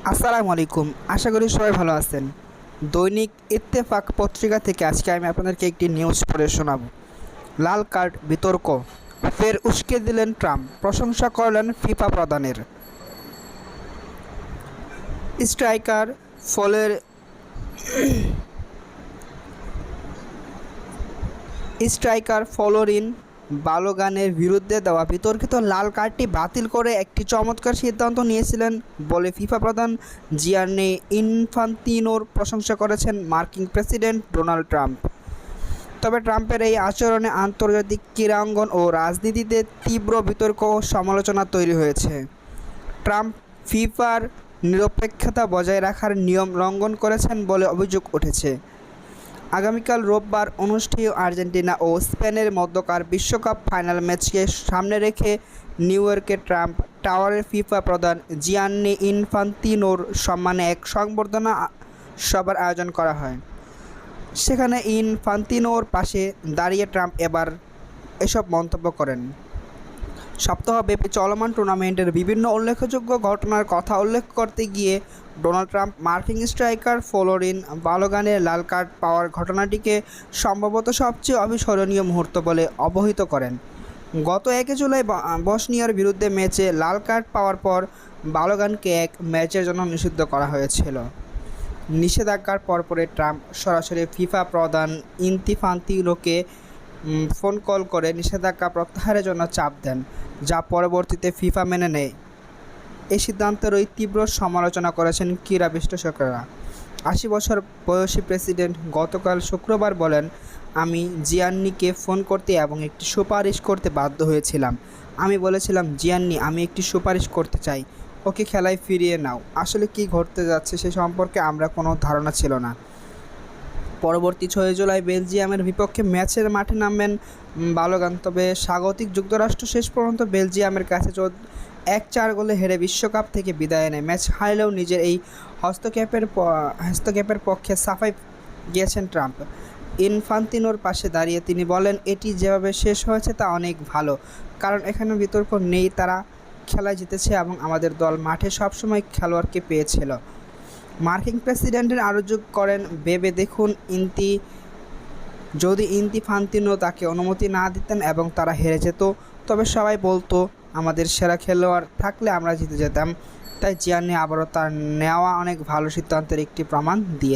আসসালামু আলাইকুম। আশা করি সবাই ভালো আছেন। দৈনিক ইত্তেফাক পত্রিকা থেকে আজকে আমি আপনাদেরকে একটি নিউজ পড়ে শোনাব। লাল কার্ড বিতর্ক, ফের উস্কে দিলেন ট্রাম্প, প্রশংসা করলেন ফিফা প্রধানের। স্ট্রাইকার ফলের ফলোরিন বালোগানের বিরুদ্ধে দেওয়া বিতর্কিত লাল কার্ডটি বাতিল করে একটি চমৎকার সিদ্ধান্ত নিয়েছিলেন বলে ফিফা প্রধান জিয়ান্নি ইনফান্তিনোর প্রশংসা করেছেন মার্কিন প্রেসিডেন্ট ডোনাল্ড ট্রাম্প। তবে ট্রাম্পের এই আচরণে আন্তর্জাতিক ক্রীড়াঙ্গন ও রাজনীতিতে তীব্র বিতর্ক ও সমালোচনা তৈরি হয়েছে। ট্রাম্প ফিফার নিরপেক্ষতা বজায় রাখার নিয়ম লঙ্ঘন করেছেন বলে অভিযোগ উঠেছে। আগামীকাল রোববার অনুষ্ঠেয় আর্জেন্টিনা ও স্পেনের মধ্যকার বিশ্বকাপ ফাইনাল ম্যাচকে সামনে রেখে নিউ ইয়র্কে ট্রাম্প টাওয়ারে ফিফা প্রধান জিয়ান্নি ইনফান্তিনোর সম্মানে এক সংবর্ধনা সভার আয়োজন করা হয়। সেখানে ইনফান্তিনোর পাশে দাঁড়িয়ে ট্রাম্প এবার এসব মন্তব্য করেন। সপ্তাহব্যাপী চলমান টুর্নামেন্টের বিভিন্ন উল্লেখযোগ্য ঘটনার কথা উল্লেখ করতে গিয়ে ডোনাল্ড ট্রাম্প মার্কিন স্ট্রাইকার ফলোরিন বালোগানের লাল কার্ড পাওয়ার ঘটনাটিকে সম্ভবত সবচেয়ে অবিস্মরণীয় মুহূর্ত বলে অবহিত করেন। গত 1 জুলাই বসনিয়ার বিরুদ্ধে ম্যাচে লাল কার্ড পাওয়ার পর বালোগানকে এক ম্যাচের জন্য নিষিদ্ধ করা হয়েছিল। নিষেধাজ্ঞার পরপরই ট্রাম্প সরাসরি ফিফা প্রধান ইনফান্তিনোকে ফোন কল করে নিষেধাজ্ঞা প্রত্যাহারের জন্য চাপ দেন, যা পরবর্তীতে ফিফা মেনে নেয়। এই সিদ্ধান্তেরই তীব্র সমালোচনা করেছেন ক্রীড়া বিশ্লেষকেরা। 80 বছর বয়সী প্রেসিডেন্ট গতকাল শুক্রবার বলেন, আমি জিয়ান্নিকে ফোন করতে এবং একটি সুপারিশ করতে বাধ্য হয়েছিলাম। আমি বলেছিলাম, জিয়ান্নি, আমি একটি সুপারিশ করতে চাই, ওকে খেলায় ফিরিয়ে নাও। আসলে কী ঘটতে যাচ্ছে সে সম্পর্কে আমরা কোনো ধারণা ছিল না। পরবর্তী 6 জুলাই বেলজিয়ামের বিপক্ষে ম্যাচের মাঠে নামবেন বালোগান। তবে স্বাগতিক যুক্তরাষ্ট্র শেষ পর্যন্ত বেলজিয়ামের কাছে 1-4 গোলে হেরে বিশ্বকাপ থেকে বিদায় নেয়। ম্যাচ হারলেও নিজের এই হস্তক্ষেপের পক্ষে সাফাই গিয়েছেন ট্রাম্প। ইনফান্তিনোর পাশে দাঁড়িয়ে তিনি বলেন, এটি যেভাবে শেষ হয়েছে তা অনেক ভালো, কারণ এখানে বিতর্ক নেই, তারা খেলায় জিতেছে এবং আমাদের দল মাঠে সবসময় খেলোয়াড়কে পেয়েছিল। মার্কিন প্রেসিডেন্টের আরও যোগ করেন, ভেবে দেখুন, যদি ইনফান্তিনো তাকে অনুমতি না দিতেন এবং তারা হেরে যেত, তবে সবাই বলতো আমাদের সেরা খেলোয়াড় থাকলে আমরা জিতে যেতাম। তাই জিয়ান্নি আবারও তার নেওয়া অনেক ভালো সিদ্ধান্তের একটি প্রমাণ দিয়ে